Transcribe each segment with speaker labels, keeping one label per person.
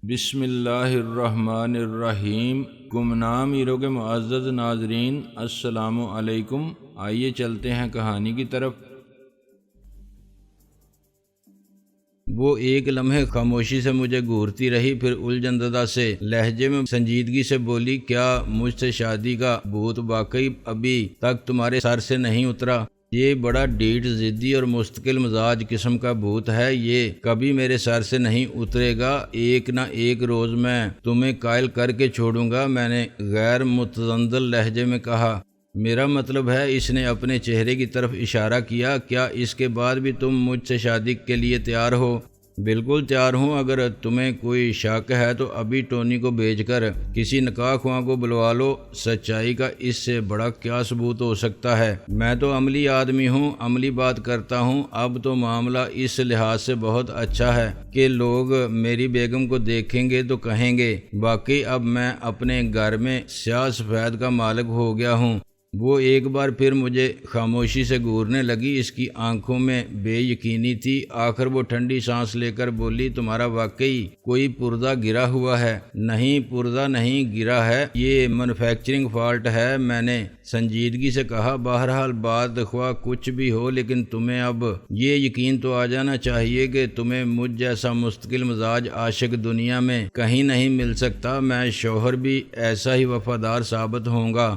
Speaker 1: بسم اللہ الرحمن الرحیم۔ گمنام ہیرو کے معزز ناظرین، السلام علیکم۔ آئیے چلتے ہیں کہانی کی طرف۔ وہ ایک لمحے خاموشی سے مجھے گھورتی رہی، پھر الجھن زدہ سے لہجے میں سنجیدگی سے بولی، کیا مجھ سے شادی کا بھوت واقعی ابھی تک تمہارے سر سے نہیں اترا؟ یہ بڑا ڈھیٹ، ضدی اور مستقل مزاج قسم کا بھوت ہے، یہ کبھی میرے سر سے نہیں اترے گا۔ ایک نہ ایک روز میں تمہیں قائل کر کے چھوڑوں گا، میں نے غیر متزلزل لہجے میں کہا۔ میرا مطلب ہے، اس نے اپنے چہرے کی طرف اشارہ کیا، کیا اس کے بعد بھی تم مجھ سے شادی کے لیے تیار ہو؟ بالکل تیار ہوں، اگر تمہیں کوئی شک ہے تو ابھی ٹونی کو بھیج کر کسی نکاح خواہ کو بلوا لو۔ سچائی کا اس سے بڑا کیا ثبوت ہو سکتا ہے؟ میں تو عملی آدمی ہوں، عملی بات کرتا ہوں۔ اب تو معاملہ اس لحاظ سے بہت اچھا ہے کہ لوگ میری بیگم کو دیکھیں گے تو کہیں گے واقعی اب میں اپنے گھر میں سیاہ سفید کا مالک ہو گیا ہوں۔ وہ ایک بار پھر مجھے خاموشی سے گھورنے لگی، اس کی آنکھوں میں بے یقینی تھی۔ آخر وہ ٹھنڈی سانس لے کر بولی، تمہارا واقعی کوئی پردہ گرا ہوا ہے؟ نہیں، پردہ نہیں گرا ہے، یہ مینوفیکچرنگ فالٹ ہے، میں نے سنجیدگی سے کہا۔ بہرحال بات خواہ کچھ بھی ہو، لیکن تمہیں اب یہ یقین تو آ جانا چاہیے کہ تمہیں مجھ جیسا مستقل مزاج عاشق دنیا میں کہیں نہیں مل سکتا۔ میں شوہر بھی ایسا ہی وفادار ثابت ہوں گا۔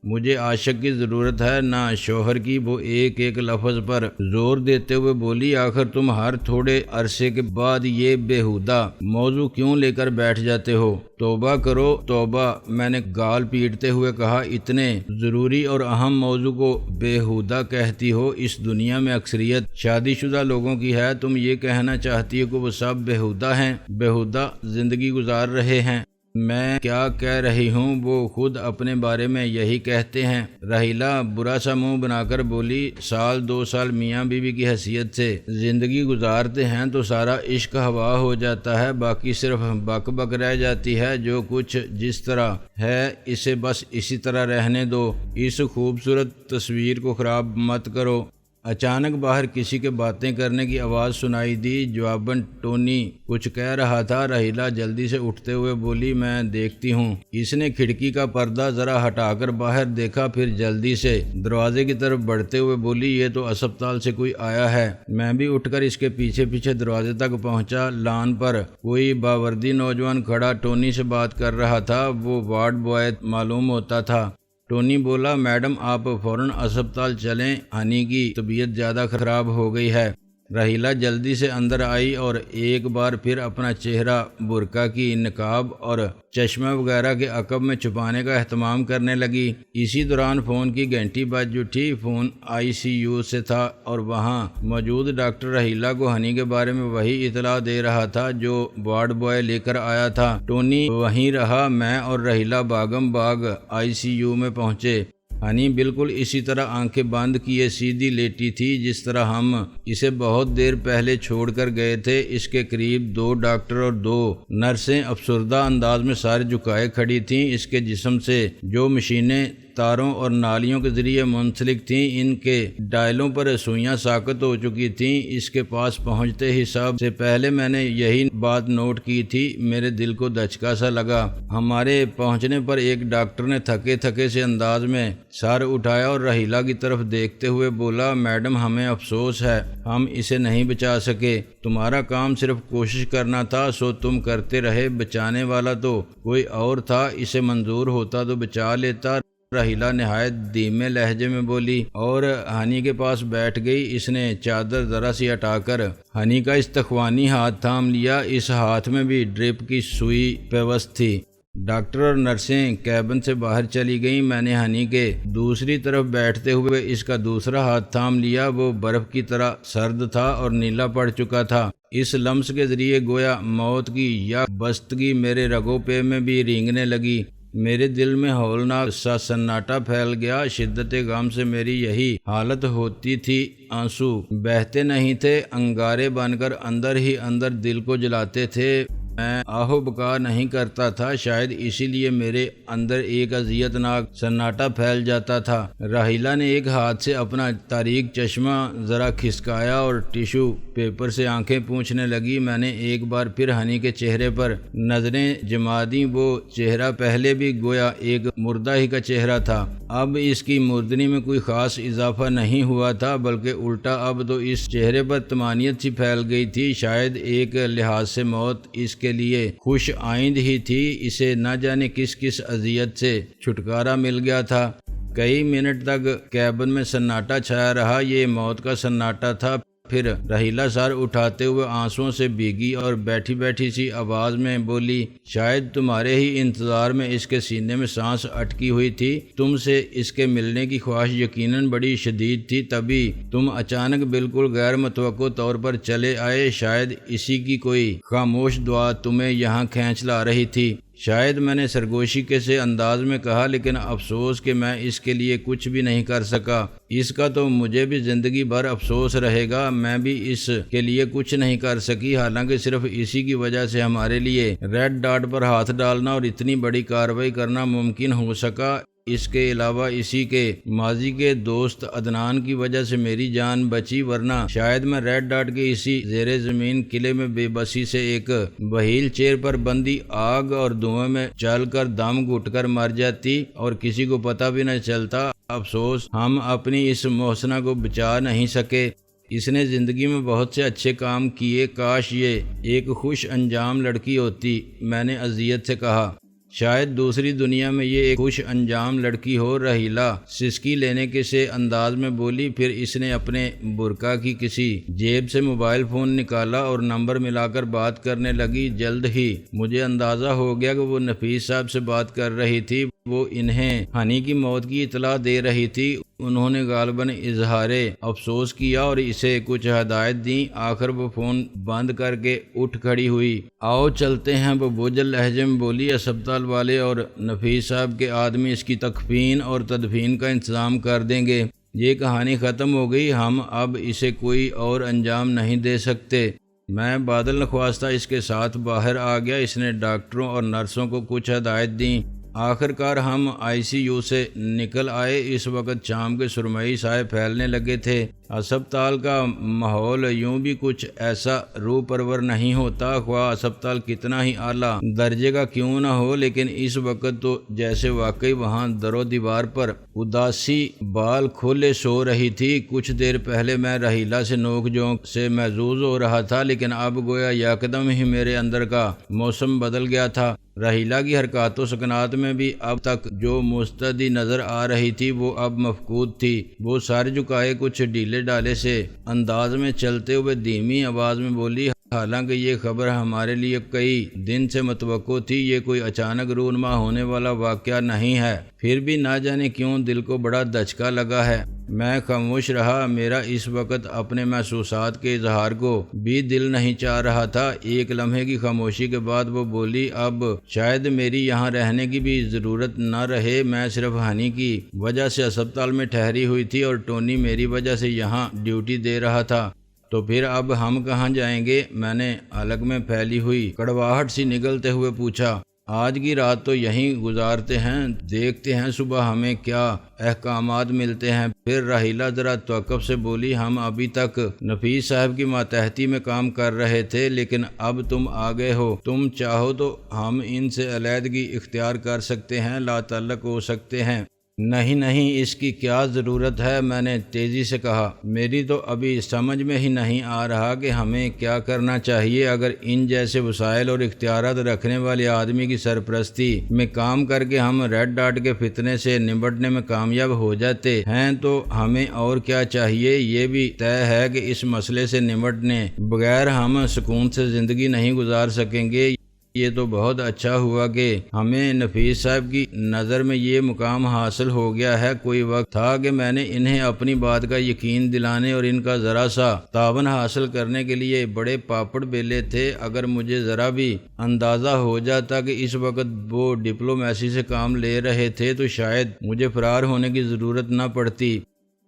Speaker 1: مجھے عاشق کی ضرورت ہے، نہ شوہر کی۔ وہ ایک ایک لفظ پر زور دیتے ہوئے بولی، آخر تم ہر تھوڑے عرصے کے بعد یہ بیہودہ موضوع کیوں لے کر بیٹھ جاتے ہو؟ توبہ کرو توبہ، میں نے گال پیٹتے ہوئے کہا۔ اتنے ضروری اور اہم موضوع کو بیہودہ کہتی ہو؟ اس دنیا میں اکثریت شادی شدہ لوگوں کی ہے، تم یہ کہنا چاہتی ہو کہ وہ سب بیہودہ ہیں، بیہودہ زندگی گزار رہے ہیں؟ میں کیا کہہ رہی ہوں، وہ خود اپنے بارے میں یہی کہتے ہیں۔ رحیلہ برا سا منہ بنا کر بولی، سال دو سال میاں بیوی کی حیثیت سے زندگی گزارتے ہیں تو سارا عشق ہوا ہو جاتا ہے، باقی صرف بک بک رہ جاتی ہے۔ جو کچھ جس طرح ہے اسے بس اسی طرح رہنے دو، اس خوبصورت تصویر کو خراب مت کرو۔ اچانک باہر کسی کے باتیں کرنے کی آواز سنائی دی، جواباً ٹونی کچھ کہہ رہا تھا۔ رحیلہ جلدی سے اٹھتے ہوئے بولی، میں دیکھتی ہوں۔ اس نے کھڑکی کا پردہ ذرا ہٹا کر باہر دیکھا، پھر جلدی سے دروازے کی طرف بڑھتے ہوئے بولی، یہ تو اسپتال سے کوئی آیا ہے۔ میں بھی اٹھ کر اس کے پیچھے پیچھے دروازے تک پہنچا۔ لان پر کوئی باوردی نوجوان کھڑا ٹونی سے بات کر رہا تھا، وہ وارڈ بوائے معلوم ہوتا تھا۔ ٹونی بولا، میڈم آپ فوراً اسپتال چلیں، ہنی کی طبیعت زیادہ خراب ہو گئی ہے۔ رحیلہ جلدی سے اندر آئی اور ایک بار پھر اپنا چہرہ برقع کی نقاب اور چشمہ وغیرہ کے عقب میں چھپانے کا اہتمام کرنے لگی۔ اسی دوران فون کی گھنٹی بج اٹھی۔ فون ICU سے تھا اور وہاں موجود ڈاکٹر رحیلہ کو ہنی کے بارے میں وہی اطلاع دے رہا تھا جو وارڈ بوائے لے کر آیا تھا۔ ٹونی وہیں رہا، میں اور رحیلہ باغم باغ ICU میں پہنچے۔ ہنی بالکل اسی طرح آنکھیں بند کیے سیدھی لیٹی تھی جس طرح ہم اسے بہت دیر پہلے چھوڑ کر گئے تھے۔ اس کے قریب 2 ڈاکٹر اور 2 نرسیں افسردہ انداز میں سر جھکائے کھڑی تھیں۔ اس کے جسم سے جو مشینیں تاروں اور نالیوں کے ذریعے منسلک تھیں، ان کے ڈائلوں پر سوئیاں ساقط ہو چکی تھیں۔ اس کے پاس پہنچتے ہی سب سے پہلے میں نے یہی بات نوٹ کی تھی، میرے دل کو دھچکا سا لگا۔ ہمارے پہنچنے پر ایک ڈاکٹر نے تھکے تھکے سے انداز میں سر اٹھایا اور رحیلہ کی طرف دیکھتے ہوئے بولا، میڈم ہمیں افسوس ہے، ہم اسے نہیں بچا سکے۔ تمہارا کام صرف کوشش کرنا تھا، سو تم کرتے رہے۔ بچانے والا تو کوئی اور تھا، اسے منظور ہوتا تو بچا لیتا۔ رحیلہ نہایت دھیمے لہجے میں بولی اور ہنی کے پاس بیٹھ گئی۔ اس نے چادر ذرا سی ہٹا کر ہنی کا استخوانی ہاتھ تھام لیا، اس ہاتھ میں بھی ڈرپ کی سوئی پیوست تھی۔ ڈاکٹر اور نرسیں کیبن سے باہر چلی گئیں۔ میں نے ہنی کے دوسری طرف بیٹھتے ہوئے اس کا دوسرا ہاتھ تھام لیا، وہ برف کی طرح سرد تھا اور نیلا پڑ چکا تھا۔ اس لمس کے ذریعے گویا موت کی یک بستگی میرے رگوں پہ میں بھی رینگنے لگی۔ میرے دل میں ہولناک سا سناٹا پھیل گیا۔ شدت غم سے میری یہی حالت ہوتی تھی، آنسو بہتے نہیں تھے، انگارے بن کر اندر ہی اندر دل کو جلاتے تھے۔ میں آہو بکا نہیں کرتا تھا، شاید اسی لیے میرے اندر ایک اذیت ناک سناٹا پھیل جاتا تھا۔ راحیلہ نے ایک ہاتھ سے اپنا تاریک چشمہ ذرا کھسکایا اور ٹیشو پیپر سے آنکھیں پوچھنے لگی۔ میں نے ایک بار پھر ہنی کے چہرے پر نظریں جما دیں۔ وہ چہرہ پہلے بھی گویا ایک مردہ ہی کا چہرہ تھا، اب اس کی مردنی میں کوئی خاص اضافہ نہیں ہوا تھا، بلکہ الٹا اب تو اس چہرے پر طمانینت سی پھیل گئی تھی۔ شاید ایک لحاظ سے موت اس کے لیے خوش آئند ہی تھی، اسے نہ جانے کس کس اذیت سے چھٹکارا مل گیا تھا۔ کئی منٹ تک کیبن میں سناٹا چھایا رہا، یہ موت کا سناٹا تھا۔ پھر راحیلہ سر اٹھاتے ہوئے آنسوؤں سے بھیگی اور بیٹھی بیٹھی سی آواز میں بولی، شاید تمہارے ہی انتظار میں اس کے سینے میں سانس اٹکی ہوئی تھی، تم سے اس کے ملنے کی خواہش یقیناً بڑی شدید تھی، تبھی تم اچانک بالکل غیر متوقع طور پر چلے آئے، شاید اسی کی کوئی خاموش دعا تمہیں یہاں کھینچ لا رہی تھی۔ شاید میں نے سرگوشی کے سے انداز میں کہا، لیکن افسوس کہ میں اس کے لیے کچھ بھی نہیں کر سکا۔ اس کا تو مجھے بھی زندگی بھر افسوس رہے گا، میں بھی اس کے لیے کچھ نہیں کر سکی، حالانکہ صرف اسی کی وجہ سے ہمارے لیے ریڈ ڈاٹ پر ہاتھ ڈالنا اور اتنی بڑی کارروائی کرنا ممکن ہو سکا۔ اس کے علاوہ اسی کے ماضی کے دوست عدنان کی وجہ سے میری جان بچی، ورنہ شاید میں ریڈ ڈاٹ کے اسی زیر زمین قلعے میں بے بسی سے ایک بہیل چیر پر بندی آگ اور دھوئیں میں چل کر دم گھٹ کر مر جاتی اور کسی کو پتہ بھی نہ چلتا۔ افسوس ہم اپنی اس محسنہ کو بچا نہیں سکے۔ اس نے زندگی میں بہت سے اچھے کام کیے، کاش یہ ایک خوش انجام لڑکی ہوتی، میں نے اذیت سے کہا۔ شاید دوسری دنیا میں یہ ایک خوش انجام لڑکی ہو، راحیلہ سسکی لینے کے سے انداز میں بولی۔ پھر اس نے اپنے برقع کی کسی جیب سے موبائل فون نکالا اور نمبر ملا کر بات کرنے لگی۔ جلد ہی مجھے اندازہ ہو گیا کہ وہ نفیس صاحب سے بات کر رہی تھی، وہ انہیں ہنی کی موت کی اطلاع دے رہی تھی۔ انہوں نے غالباً اظہار افسوس کیا اور اسے کچھ ہدایت دیں۔ آخر وہ فون بند کر کے اٹھ کھڑی ہوئی۔ آؤ چلتے ہیں، وہ بوجھل لہجے میں بولی، اسپتال والے اور نفیس صاحب کے آدمی اس کی تکفین اور تدفین کا انتظام کر دیں گے۔ یہ کہانی ختم ہو گئی، ہم اب اسے کوئی اور انجام نہیں دے سکتے۔ میں بادل نخواستہ اس کے ساتھ باہر آ گیا۔ اس نے ڈاکٹروں اور نرسوں کو کچھ ہدایت دیں۔ آخر کار ہم ICU سے نکل آئے۔ اس وقت شام کے سرمئی سائے پھیلنے لگے تھے۔ اسپتال کا ماحول یوں بھی کچھ ایسا روح پرور نہیں ہوتا، خواہ اسپتال کتنا ہی اعلیٰ درجے کا کیوں نہ ہو، لیکن اس وقت تو جیسے واقعی وہاں در و دیوار پر اداسی بال کھولے سو رہی تھی۔ کچھ دیر پہلے میں راحیلہ سے نوک جھونک سے محظوظ ہو رہا تھا، لیکن اب گویا یکدم ہی میرے اندر کا موسم بدل گیا تھا۔ راحیلہ کی حرکات و سکنات میں بھی اب تک جو مستعدی نظر آ رہی تھی وہ اب مفقود تھی۔ وہ سر جھکائے کچھ ڈھیلے ڈالے سے انداز میں چلتے ہوئے دھیمی آواز میں بولی، حالانکہ یہ خبر ہمارے لیے کئی دن سے متوقع تھی، یہ کوئی اچانک رونما ہونے والا واقعہ نہیں ہے، پھر بھی نہ جانے کیوں دل کو بڑا دھچکا لگا ہے۔ میں خاموش رہا، میرا اس وقت اپنے محسوسات کے اظہار کو بھی دل نہیں چاہ رہا تھا۔ ایک لمحے کی خاموشی کے بعد وہ بولی، اب شاید میری یہاں رہنے کی بھی ضرورت نہ رہے، میں صرف ہنی کی وجہ سے اسپتال میں ٹھہری ہوئی تھی اور ٹونی میری وجہ سے یہاں ڈیوٹی دے رہا تھا، تو پھر اب ہم کہاں جائیں گے؟ میں نے حلق میں پھیلی ہوئی کڑواہٹ سی نگلتے ہوئے پوچھا۔ آج کی رات تو یہیں گزارتے ہیں، دیکھتے ہیں صبح ہمیں کیا احکامات ملتے ہیں۔ پھر راحیلہ ذرا توقف سے بولی، ہم ابھی تک نفیس صاحب کی ماتحتی میں کام کر رہے تھے، لیکن اب تم آ گئے ہو، تم چاہو تو ہم ان سے علیحدگی اختیار کر سکتے ہیں، لا تعلق ہو سکتے ہیں۔ نہیں، اس کی کیا ضرورت ہے؟ میں نے تیزی سے کہا۔ میری تو ابھی سمجھ میں ہی نہیں آ رہا کہ ہمیں کیا کرنا چاہیے۔ اگر ان جیسے وسائل اور اختیارات رکھنے والے آدمی کی سرپرستی میں کام کر کے ہم ریڈ ڈاٹ کے فتنے سے نمٹنے میں کامیاب ہو جاتے ہیں تو ہمیں اور کیا چاہیے؟ یہ بھی طے ہے کہ اس مسئلے سے نمٹنے بغیر ہم سکون سے زندگی نہیں گزار سکیں گے۔ یہ تو بہت اچھا ہوا کہ ہمیں نفیس صاحب کی نظر میں یہ مقام حاصل ہو گیا ہے۔ کوئی وقت تھا کہ میں نے انہیں اپنی بات کا یقین دلانے اور ان کا ذرا سا تعاون حاصل کرنے کے لیے بڑے پاپڑ بیلے تھے۔ اگر مجھے ذرا بھی اندازہ ہو جاتا کہ اس وقت وہ ڈپلومیسی سے کام لے رہے تھے تو شاید مجھے فرار ہونے کی ضرورت نہ پڑتی۔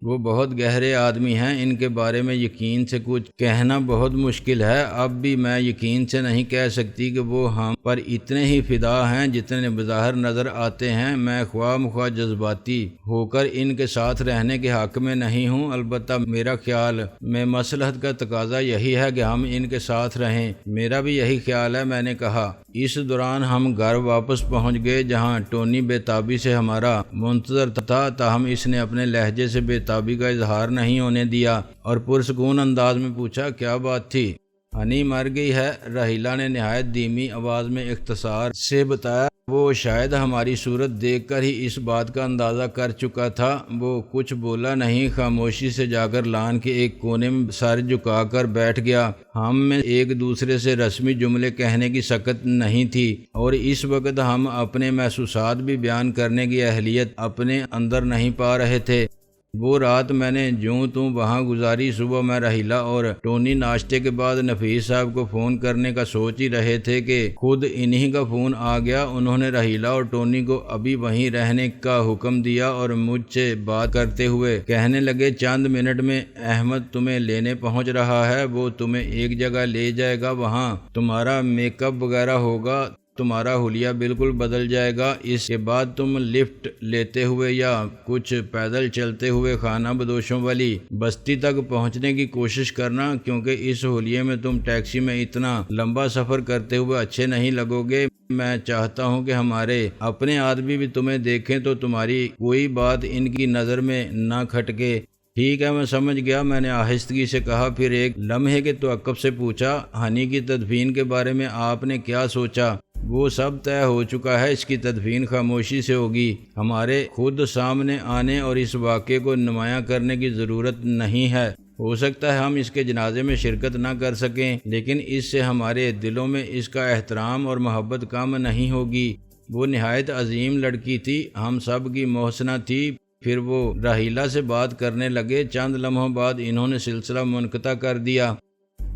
Speaker 1: وہ بہت گہرے آدمی ہیں، ان کے بارے میں یقین سے کچھ کہنا بہت مشکل ہے۔ اب بھی میں یقین سے نہیں کہہ سکتی کہ وہ ہم پر اتنے ہی فدا ہیں جتنے بظاہر نظر آتے ہیں۔ میں خواہ مخواہ جذباتی ہو کر ان کے ساتھ رہنے کے حق میں نہیں ہوں، البتہ میرا خیال میں مصلحت کا تقاضا یہی ہے کہ ہم ان کے ساتھ رہیں۔ میرا بھی یہی خیال ہے، میں نے کہا۔ اس دوران ہم گھر واپس پہنچ گئے جہاں ٹونی بے تابی سے ہمارا منتظر تھا، تاہم اس نے اپنے لہجے سے بے تابی کا اظہار نہیں ہونے دیا اور پرسکون انداز میں پوچھا، کیا بات تھی؟ ہنی مر گئی ہے، راحیلہ نے نہایت دھیمی آواز میں اختصار سے بتایا۔ وہ شاید ہماری صورت دیکھ کر ہی اس بات کا اندازہ کر چکا تھا۔ وہ کچھ بولا نہیں، خاموشی سے جا کر لان کے ایک کونے میں سر جھکا کر بیٹھ گیا۔ ہم میں ایک دوسرے سے رسمی جملے کہنے کی سکت نہیں تھی اور اس وقت ہم اپنے محسوسات بھی بیان کرنے کی اہلیت اپنے اندر نہیں پا رہے تھے۔ وہ رات میں نے جوں توں وہاں گزاری۔ صبح میں راحیلہ اور ٹونی ناشتے کے بعد نفیس صاحب کو فون کرنے کا سوچ ہی رہے تھے کہ خود انہی کا فون آ گیا۔ انہوں نے راحیلہ اور ٹونی کو ابھی وہیں رہنے کا حکم دیا اور مجھ سے بات کرتے ہوئے کہنے لگے، چند منٹ میں احمد تمہیں لینے پہنچ رہا ہے، وہ تمہیں ایک جگہ لے جائے گا، وہاں تمہارا میک اپ وغیرہ ہوگا، تمہارا حلیہ بالکل بدل جائے گا۔ اس کے بعد تم لفٹ لیتے ہوئے یا کچھ پیدل چلتے ہوئے خانہ بدوشوں والی بستی تک پہنچنے کی کوشش کرنا، کیونکہ اس حلیے میں تم ٹیکسی میں اتنا لمبا سفر کرتے ہوئے اچھے نہیں لگو گے۔ میں چاہتا ہوں کہ ہمارے اپنے آدمی بھی تمہیں دیکھیں تو تمہاری کوئی بات ان کی نظر میں نہ کھٹکے۔ ٹھیک ہے، میں سمجھ گیا، میں نے آہستگی سے کہا۔ پھر ایک لمحے کے توقف سے پوچھا، ہنی کی تدفین کے بارے میں آپ نے کیا سوچا؟ وہ سب طے ہو چکا ہے، اس کی تدفین خاموشی سے ہوگی۔ ہمارے خود سامنے آنے اور اس واقعے کو نمایاں کرنے کی ضرورت نہیں ہے۔ ہو سکتا ہے ہم اس کے جنازے میں شرکت نہ کر سکیں، لیکن اس سے ہمارے دلوں میں اس کا احترام اور محبت کم نہیں ہوگی۔ وہ نہایت عظیم لڑکی تھی، ہم سب کی محسنہ تھی۔ پھر وہ راحیلہ سے بات کرنے لگے۔ چند لمحوں بعد انہوں نے سلسلہ منقطع کر دیا۔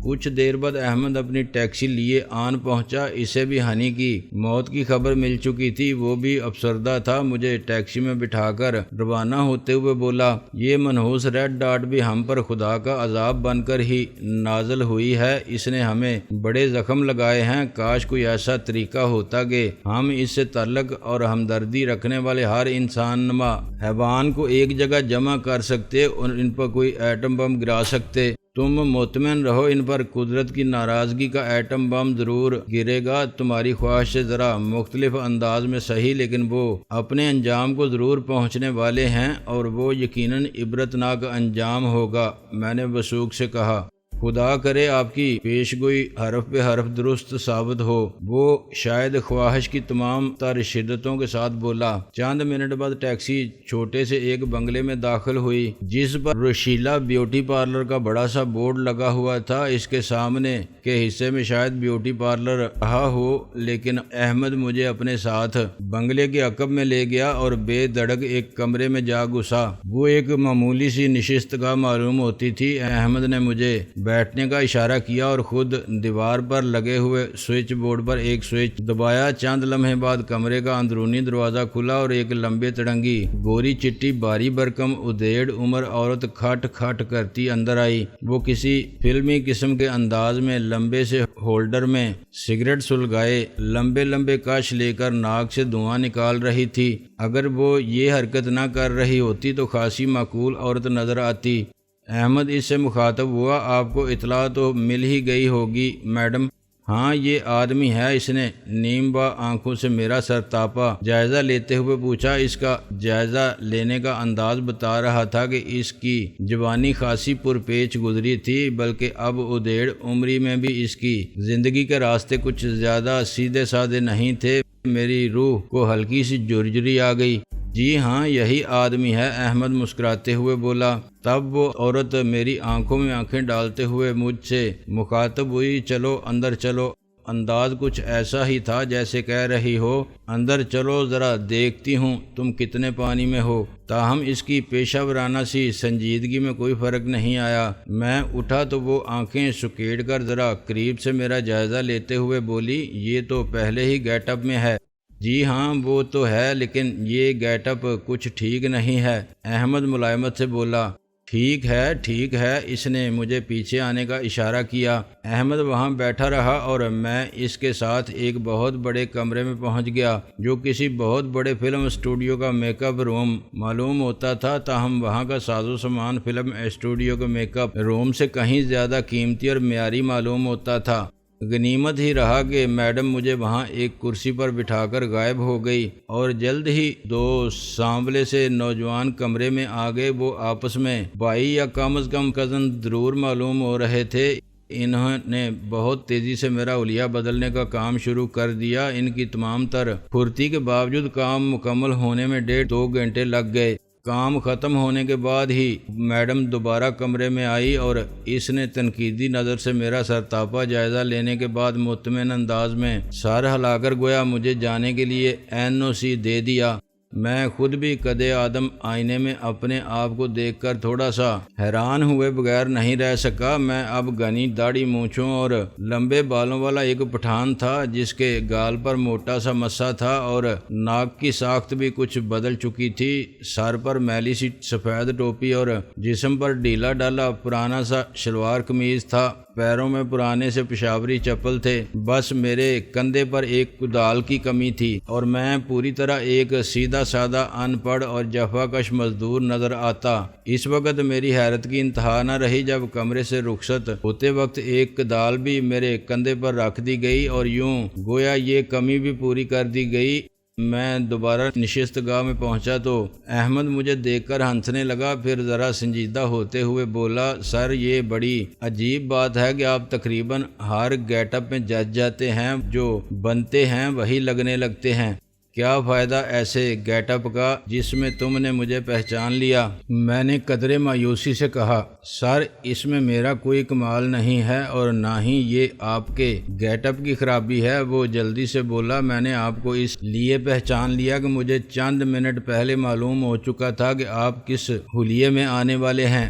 Speaker 1: کچھ دیر بعد احمد اپنی ٹیکسی لیے آن پہنچا۔ اسے بھی ہنی کی موت کی خبر مل چکی تھی، وہ بھی افسردہ تھا۔ مجھے ٹیکسی میں بٹھا کر روانہ ہوتے ہوئے بولا، یہ منحوس ریڈ ڈاٹ بھی ہم پر خدا کا عذاب بن کر ہی نازل ہوئی ہے، اس نے ہمیں بڑے زخم لگائے ہیں۔ کاش کوئی ایسا طریقہ ہوتا کہ ہم اس سے تعلق اور ہمدردی رکھنے والے ہر انسان نما حیوان کو ایک جگہ جمع کر سکتے اور ان پر کوئی ایٹم بم گرا سکتے۔ تم مطمئن رہو، ان پر قدرت کی ناراضگی کا ایٹم بم ضرور گرے گا، تمہاری خواہش سے ذرا مختلف انداز میں صحیح، لیکن وہ اپنے انجام کو ضرور پہنچنے والے ہیں اور وہ یقیناً عبرتناک انجام ہوگا۔ میں نے وثوق سے کہا، خدا کرے آپ کی پیشگوئی حرف بے حرف درست ثابت ہو۔ وہ شاید خواہش کی تمام تر شدتوں کے ساتھ بولا۔ چند منٹ بعد ٹیکسی چھوٹے سے ایک بنگلے میں داخل ہوئی جس پر رشیلا بیوٹی پارلر کا بڑا سا بورڈ لگا ہوا تھا۔ اس کے سامنے کے حصے میں شاید بیوٹی پارلر رہا ہو، لیکن احمد مجھے اپنے ساتھ بنگلے کے عقب میں لے گیا اور بے دھڑک ایک کمرے میں جا گھسا۔ وہ ایک معمولی سی نشست گاہ معلوم ہوتی تھی۔ احمد نے مجھے بیٹھنے کا اشارہ کیا اور خود دیوار پر لگے ہوئے سوئچ بورڈ پر ایک سوئچ دبایا۔ چند لمحے بعد کمرے کا اندرونی دروازہ کھلا اور ایک لمبے تڑنگی گوری چٹی باری برکم ادھیڑ عمر عورت کھٹ کھٹ کرتی اندر آئی۔ وہ کسی فلمی قسم کے انداز میں لمبے سے ہولڈر میں سگریٹ سلگائے لمبے لمبے کش لے کر ناک سے دھواں نکال رہی تھی۔ اگر وہ یہ حرکت نہ کر رہی ہوتی تو خاصی معقول عورت نظر آتی۔ احمد اس سے مخاطب ہوا، آپ کو اطلاع تو مل ہی گئی ہوگی میڈم۔ ہاں، یہ آدمی ہے، اس نے نیم با آنکھوں سے میرا سرتاپا جائزہ لیتے ہوئے پوچھا۔ اس کا جائزہ لینے کا انداز بتا رہا تھا کہ اس کی جوانی خاصی پرپیچ گزری تھی، بلکہ اب ادھیڑ عمری میں بھی اس کی زندگی کے راستے کچھ زیادہ سیدھے سادے نہیں تھے۔ میری روح کو ہلکی سی جرجری آ گئی۔ جی ہاں، یہی آدمی ہے، احمد مسکراتے ہوئے بولا۔ تب وہ عورت میری آنکھوں میں آنکھیں ڈالتے ہوئے مجھ سے مخاطب ہوئی، چلو اندر چلو۔ انداز کچھ ایسا ہی تھا جیسے کہہ رہی ہو، اندر چلو ذرا دیکھتی ہوں تم کتنے پانی میں ہو۔ تاہم اس کی پیشہ ورانہ سی سنجیدگی میں کوئی فرق نہیں آیا۔ میں اٹھا تو وہ آنکھیں سکیڑ کر ذرا قریب سے میرا جائزہ لیتے ہوئے بولی، یہ تو پہلے ہی گیٹ اپ میں ہے۔ جی ہاں وہ تو ہے، لیکن یہ گیٹ اپ کچھ ٹھیک نہیں ہے۔ احمد ملائمت سے بولا۔ ٹھیک ہے، اس نے مجھے پیچھے آنے کا اشارہ کیا۔ احمد وہاں بیٹھا رہا اور میں اس کے ساتھ ایک بہت بڑے کمرے میں پہنچ گیا جو کسی بہت بڑے فلم اسٹوڈیو کا میک اپ روم معلوم ہوتا تھا، تاہم وہاں کا ساز و سامان فلم اسٹوڈیو کے میک اپ روم سے کہیں زیادہ قیمتی اور معیاری معلوم ہوتا تھا۔ غنیمت ہی رہا کہ میڈم مجھے وہاں ایک کرسی پر بٹھا کر غائب ہو گئی اور جلد ہی دو سانولے سے نوجوان کمرے میں آ گئے۔ وہ آپس میں بھائی یا کم از کم کزن ضرور معلوم ہو رہے تھے۔ انہوں نے بہت تیزی سے میرا حلیہ بدلنے کا کام شروع کر دیا۔ ان کی تمام تر پھرتی کے باوجود کام مکمل ہونے میں 1.5-2 گھنٹے لگ گئے۔ کام ختم ہونے کے بعد ہی میڈم دوبارہ کمرے میں آئی اور اس نے تنقیدی نظر سے میرا سرتاپا جائزہ لینے کے بعد مطمئن انداز میں سر ہلا کر گویا مجھے جانے کے لیے NOC دے دیا۔ میں خود بھی قد آدم آئینے میں اپنے آپ کو دیکھ کر تھوڑا سا حیران ہوئے بغیر نہیں رہ سکا۔ میں اب گھنی داڑھی مونچھوں اور لمبے بالوں والا ایک پٹھان تھا جس کے گال پر موٹا سا مسا تھا اور ناک کی ساخت بھی کچھ بدل چکی تھی۔ سر پر میلی سی سفید ٹوپی اور جسم پر ڈھیلا ڈالا پرانا سا شلوار قمیض تھا۔ پیروں میں پرانے سے پشاوری چپل تھے۔ بس میرے کندھے پر ایک کدال کی کمی تھی اور میں پوری طرح ایک سیدھا سادہ ان پڑھ اور جفا کش مزدور نظر آتا۔ اس وقت میری حیرت کی انتہا نہ رہی جب کمرے سے رخصت ہوتے وقت ایک کدال بھی میرے کندھے پر رکھ دی گئی اور یوں گویا یہ کمی بھی پوری کر دی گئی۔ میں دوبارہ نشست گاہ میں پہنچا تو احمد مجھے دیکھ کر ہنسنے لگا، پھر ذرا سنجیدہ ہوتے ہوئے بولا، سر یہ بڑی عجیب بات ہے کہ آپ تقریباً ہر گیٹ اپ میں جج جاتے ہیں، جو بنتے ہیں وہی لگنے لگتے ہیں۔ کیا فائدہ ایسے گیٹ اپ کا جس میں تم نے مجھے پہچان لیا؟ میں نے قدرے مایوسی سے کہا، سر اس میں میرا کوئی کمال نہیں ہے اور نہ ہی یہ آپ کے گیٹ اپ کی خرابی ہے۔ وہ جلدی سے بولا، میں نے آپ کو اس لیے پہچان لیا کہ مجھے چند منٹ پہلے معلوم ہو چکا تھا کہ آپ کس حلیے میں آنے والے ہیں۔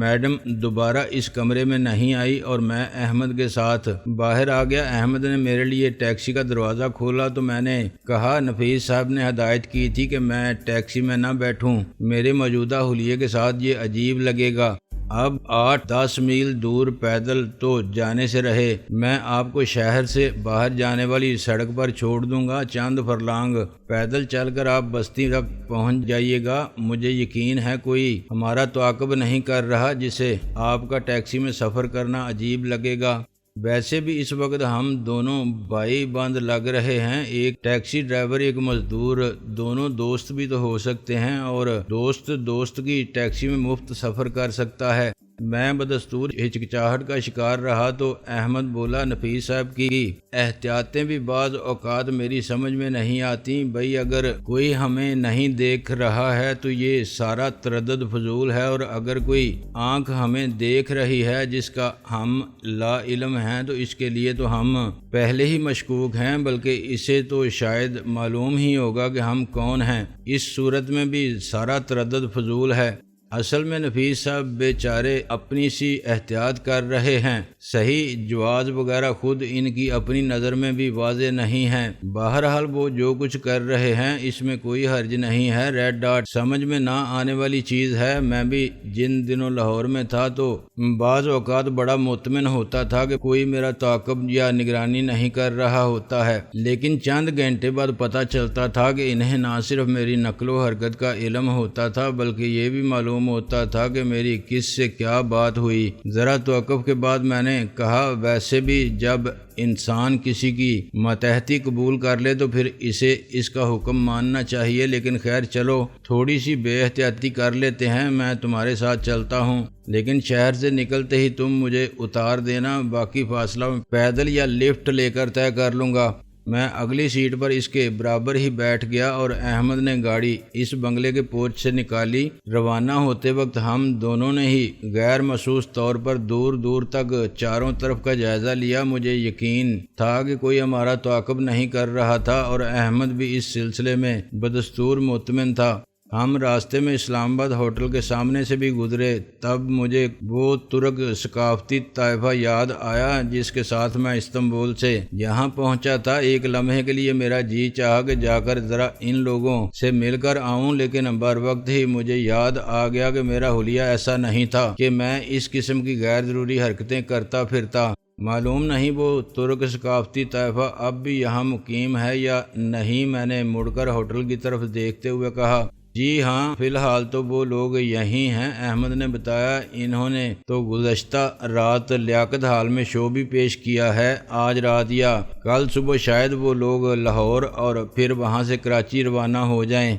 Speaker 1: میڈم دوبارہ اس کمرے میں نہیں آئی اور میں احمد کے ساتھ باہر آ گیا۔ احمد نے میرے لیے ٹیکسی کا دروازہ کھولا تو میں نے کہا، نفیس صاحب نے ہدایت کی تھی کہ میں ٹیکسی میں نہ بیٹھوں، میرے موجودہ حلیے کے ساتھ یہ عجیب لگے گا۔ اب 8-10 میل دور پیدل تو جانے سے رہے، میں آپ کو شہر سے باہر جانے والی سڑک پر چھوڑ دوں گا۔ چند فرلانگ پیدل چل کر آپ بستی تک پہنچ جائیے گا۔ مجھے یقین ہے کوئی ہمارا تعاقب نہیں کر رہا جسے آپ کا ٹیکسی میں سفر کرنا عجیب لگے گا۔ ویسے بھی اس وقت ہم دونوں بائی بند لگ رہے ہیں، ایک ٹیکسی ڈرائیور ایک مزدور، دونوں دوست بھی تو ہو سکتے ہیں اور دوست کی ٹیکسی میں مفت سفر کر سکتا ہے۔ میں بدستور ہچکچاہٹ کا شکار رہا تو احمد بولا، نفیس صاحب کی احتیاطیں بھی بعض اوقات میری سمجھ میں نہیں آتی۔ بھئی اگر کوئی ہمیں نہیں دیکھ رہا ہے تو یہ سارا تردد فضول ہے، اور اگر کوئی آنکھ ہمیں دیکھ رہی ہے جس کا ہم لا علم ہیں تو اس کے لیے تو ہم پہلے ہی مشکوک ہیں، بلکہ اسے تو شاید معلوم ہی ہوگا کہ ہم کون ہیں۔ اس صورت میں بھی سارا تردد فضول ہے۔ اصل میں نفیس صاحب بیچارے اپنی سی احتیاط کر رہے ہیں، صحیح جواز وغیرہ خود ان کی اپنی نظر میں بھی واضح نہیں ہیں۔ بہرحال وہ جو کچھ کر رہے ہیں اس میں کوئی حرج نہیں ہے۔ ریڈ ڈاٹ سمجھ میں نہ آنے والی چیز ہے۔ میں بھی جن دنوں لاہور میں تھا تو بعض اوقات بڑا مطمئن ہوتا تھا کہ کوئی میرا تعاقب یا نگرانی نہیں کر رہا ہوتا ہے، لیکن چند گھنٹے بعد پتہ چلتا تھا کہ انہیں نہ صرف میری نقل و حرکت کا علم ہوتا تھا بلکہ یہ بھی معلوم ہوتا تھا کہ میری کس سے کیا بات ہوئی۔ ذرا توقف کے بعد میں نے کہا، ویسے بھی جب انسان کسی کی ماتحتی قبول کر لے تو پھر اسے اس کا حکم ماننا چاہیے، لیکن خیر چلو تھوڑی سی بے احتیاطی کر لیتے ہیں، میں تمہارے ساتھ چلتا ہوں، لیکن شہر سے نکلتے ہی تم مجھے اتار دینا، باقی فاصلہ پیدل یا لفٹ لے کر طے کر لوں گا۔ میں اگلی سیٹ پر اس کے برابر ہی بیٹھ گیا اور احمد نے گاڑی اس بنگلے کے پورچ سے نکالی۔ روانہ ہوتے وقت ہم دونوں نے ہی غیر محسوس طور پر دور دور تک چاروں طرف کا جائزہ لیا۔ مجھے یقین تھا کہ کوئی ہمارا تعاقب نہیں کر رہا تھا اور احمد بھی اس سلسلے میں بدستور مطمئن تھا۔ ہم راستے میں اسلام آباد ہوٹل کے سامنے سے بھی گزرے، تب مجھے وہ ترک ثقافتی طائفہ یاد آیا جس کے ساتھ میں استنبول سے یہاں پہنچا تھا۔ ایک لمحے کے لیے میرا جی چاہا کہ جا کر ذرا ان لوگوں سے مل کر آؤں، لیکن بر وقت ہی مجھے یاد آ گیا کہ میرا حلیہ ایسا نہیں تھا کہ میں اس قسم کی غیر ضروری حرکتیں کرتا پھرتا۔ معلوم نہیں وہ ترک ثقافتی طائفہ اب بھی یہاں مقیم ہے یا نہیں۔ میں نے مڑ کر ہوٹل کی طرف دیکھتے ہوئے کہا، جی ہاں، فی الحال تو وہ لوگ یہیں ہیں۔ احمد نے بتایا، انہوں نے تو گزشتہ رات لیاقت ہال میں شو بھی پیش کیا ہے۔ آج رات یا کل صبح شاید وہ لوگ لاہور اور پھر وہاں سے کراچی روانہ ہو جائیں۔